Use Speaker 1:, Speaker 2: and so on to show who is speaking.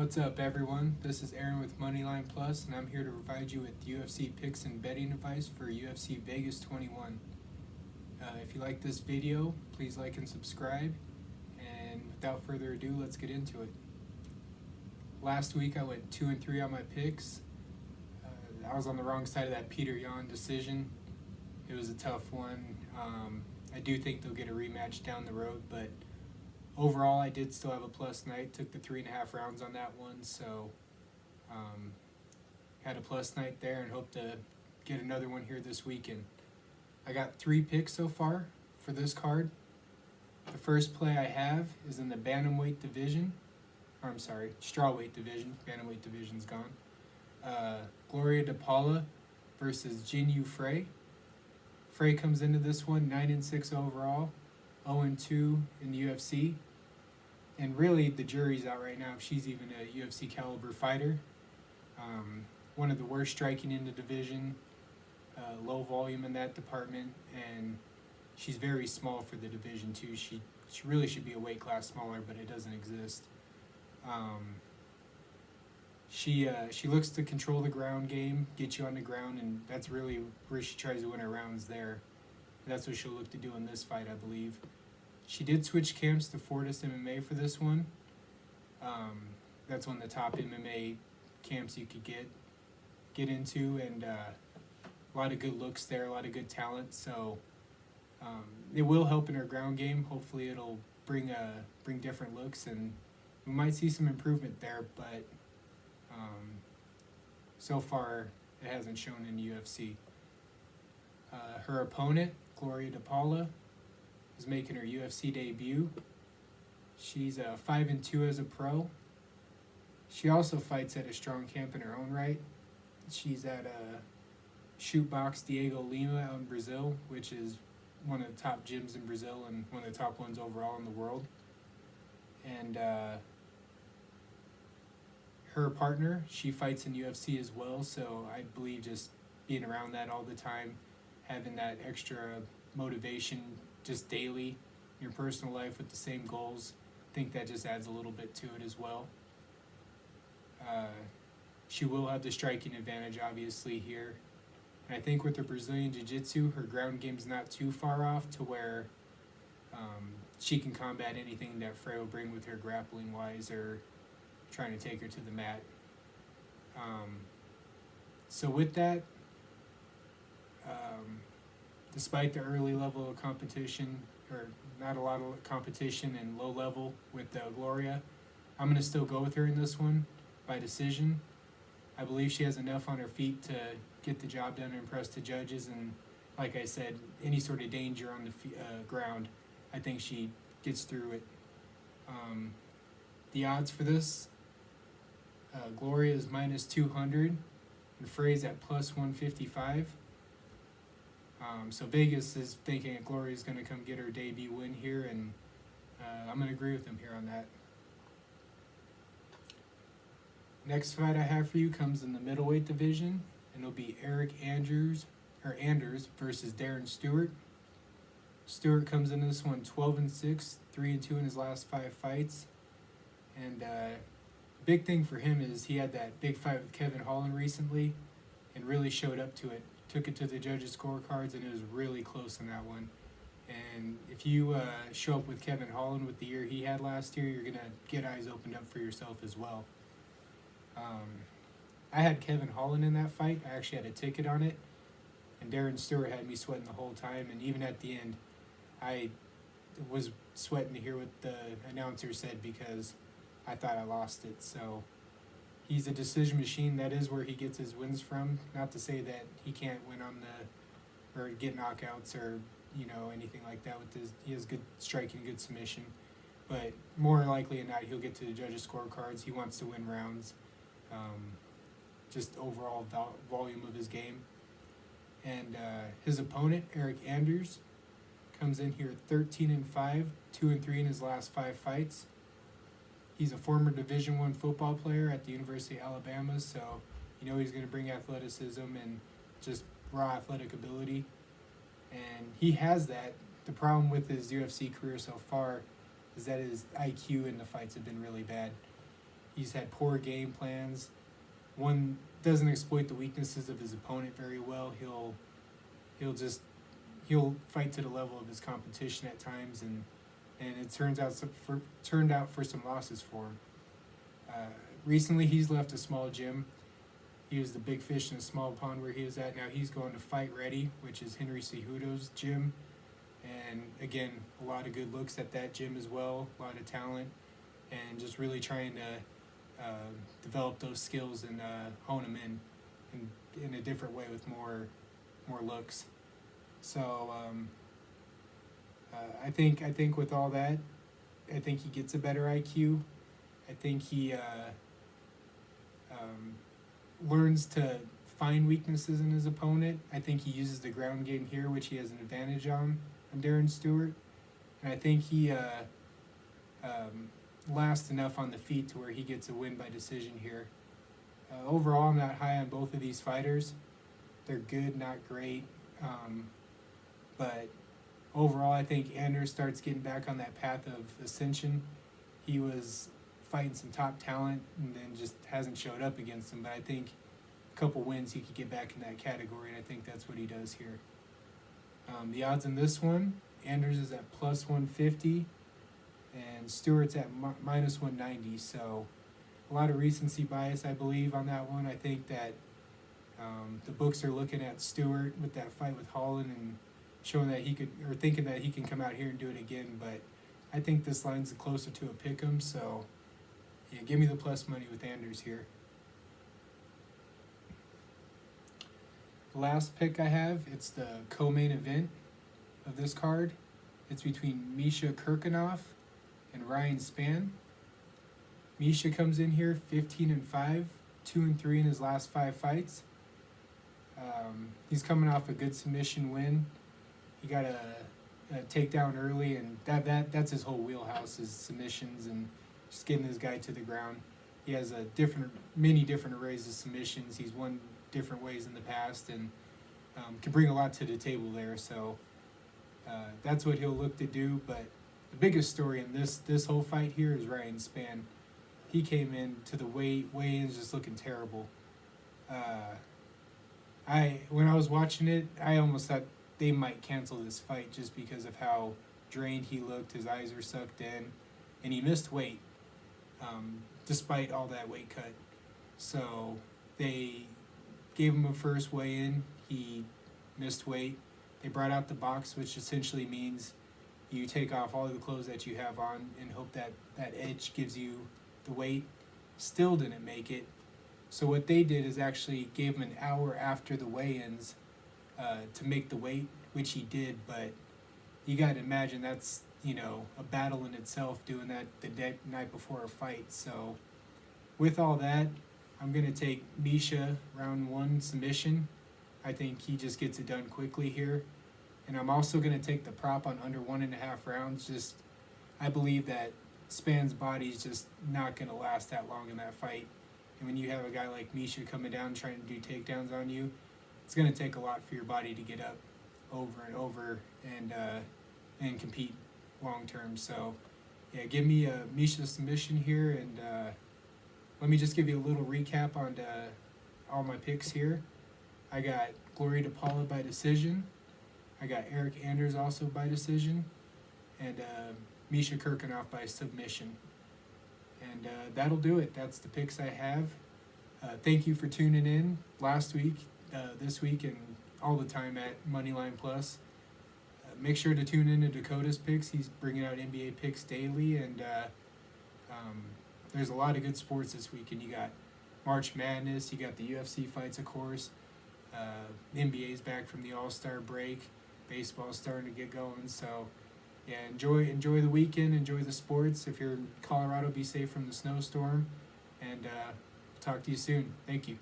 Speaker 1: What's up, everyone? This is Aaron with MONEYLINE Plus, and I'm here to provide you with UFC picks and betting advice for UFC Vegas 21. If you like this video, please like and subscribe. And without further ado, let's get into it. Last week I went 2-3 on my picks. I was on the wrong side of that Peter Yan decision. It was a tough one. I do think they'll get a rematch down the road, but overall, I did still have a plus night. Took the 3.5 rounds on that one, so had a plus night there and hope to get another one here this weekend. I got 3 picks so far for this card. The first play I have is in the bantamweight division. Or I'm sorry, strawweight division. Bantamweight division's gone. Gloria to Paula versus Ginyu Frey. Frey comes into this one 9-6 overall, 0-2 in the UFC. And really, the jury's out right now if she's even a UFC caliber fighter. One of the worst striking in the division, low volume in that department, and she's very small for the division too. She really should be a weight class smaller, but it doesn't exist. She looks to control the ground game, get you on the ground, and that's really where she tries to win her rounds there. That's what she'll look to do in this fight, I believe. She did switch camps to Fortis MMA for this one. That's one of the top MMA camps you could get into, and a lot of good looks there, a lot of good talent. So it will help in her ground game. Hopefully, it'll bring different looks, and we might see some improvement there. But so far, it hasn't shown in the UFC. Her opponent, Gloria to Paula, is making her UFC debut. She's 5-2 as a pro. She also fights at a strong camp in her own right. She's at Shoot Box Diego Lima out in Brazil, which is one of the top gyms in Brazil and one of the top ones overall in the world. And her partner, she fights in UFC as well, so I believe just being around that all the time, having that extra motivation just daily in your personal life with the same goals, I think that just adds a little bit to it as well. She will have the striking advantage, obviously, here. And I think with her Brazilian Jiu-Jitsu, her ground game's not too far off to where she can combat anything that Frey will bring with her grappling-wise or trying to take her to the mat. So with that, despite the early level of competition, or not a lot of competition and low level with Gloria, I'm going to still go with her in this one by decision. I believe she has enough on her feet to get the job done and impress the judges, and like I said, any sort of danger on the ground, I think she gets through it. The odds for this, Gloria is -200 and Frey's at +155. So Vegas is thinking that Gloria is going to come get her debut win here, and I'm going to agree with them here on that. Next fight I have for you comes in the middleweight division, and it'll be Eryk Anders versus Darren Stewart. Stewart comes into this one 12-6, 3-2 in his last 5 fights, and big thing for him is he had that big fight with Kevin Holland recently, and really showed up to it. Took it to the judges' scorecards, and it was really close in that one. And if you show up with Kevin Holland with the year he had last year, you're going to get eyes opened up for yourself as well. I had Kevin Holland in that fight. I actually had a ticket on it, and Darren Stewart had me sweating the whole time, and even at the end, I was sweating to hear what the announcer said because I thought I lost it. So he's a decision machine. That is where he gets his wins from. Not to say that he can't win on or get knockouts or anything like that. He has good striking, good submission, but more likely than not, he'll get to the judges' scorecards. He wants to win rounds. Just overall volume of his game. And his opponent, Eryk Anders, comes in here 13-5, 2-3 in his last 5 fights. He's a former Division I football player at the University of Alabama, so he's going to bring athleticism and just raw athletic ability. And he has that. The problem with his UFC career so far is that his IQ in the fights have been really bad. He's had poor game plans. One doesn't exploit the weaknesses of his opponent very well. He'll fight to the level of his competition at times, and it turned out for some losses for him. Recently, he's left a small gym. He was the big fish in a small pond where he was at. Now he's going to Fight Ready, which is Henry Cejudo's gym. And again, a lot of good looks at that gym as well, a lot of talent, and just really trying to develop those skills and hone them in a different way with more looks. So I think with all that, I think he gets a better IQ. I think he learns to find weaknesses in his opponent. I think he uses the ground game here, which he has an advantage on Darren Stewart. And I think he lasts enough on the feet to where he gets a win by decision here. Overall, I'm not high on both of these fighters. They're good, not great. But overall, I think Anders starts getting back on that path of ascension. He was fighting some top talent and then just hasn't showed up against them. But I think a couple wins, he could get back in that category, and I think that's what he does here. The odds in this one, Anders is at plus 150, and Stewart's at minus 190. So a lot of recency bias, I believe, on that one. I think that the books are looking at Stewart with that fight with Holland and showing that he could, or thinking that he can come out here and do it again. But I think this line's closer to a pick'em, so yeah, give me the plus money with Anders here. The last pick I have, it's the co-main event of this card. It's between Misha Cirkunov and Ryan Spann. Misha comes in here 15-5, 2-3 in his last 5 fights. He's coming off a good submission win. He got a takedown early, and that's his whole wheelhouse, is submissions and just getting this guy to the ground. He has many different arrays of submissions. He's won different ways in the past, and can bring a lot to the table there. So that's what he'll look to do. But the biggest story in this whole fight here is Ryan Spann. He came in to the weigh-ins just looking terrible. When I was watching it, I almost thought they might cancel this fight just because of how drained he looked. His eyes were sucked in, and he missed weight despite all that weight cut. So they gave him a first weigh-in. He missed weight. They brought out the box, which essentially means you take off all of the clothes that you have on and hope that that edge gives you the weight. Still didn't make it. So what they did is actually gave him an hour after the weigh-ins to make the weight, which he did. But you got to imagine that's, a battle in itself, doing that the night before a fight. So with all that, I'm going to take Misha round 1 submission. I think he just gets it done quickly here. And I'm also going to take the prop on under 1.5 rounds. I believe that Spann's body's just not going to last that long in that fight. And when you have a guy like Misha coming down trying to do takedowns on you, it's going to take a lot for your body to get up over and over and compete long term. So yeah, give me a Misha submission here, and let me just give you a little recap on all my picks here. I got Gloria to Paula by decision. I got Eryk Anders also by decision, and Misha Cirkunov by submission. And that'll do it. That's the picks I have. Thank you for tuning in last week, this week, and all the time at Moneyline Plus. Make sure to tune in to Dakota's picks. He's bringing out NBA picks daily, and there's a lot of good sports this week. And you got March Madness, you got the UFC fights, of course. The NBA's back from the All-Star break. Baseball's starting to get going. So, yeah, enjoy the weekend. Enjoy the sports. If you're in Colorado, be safe from the snowstorm. And talk to you soon. Thank you.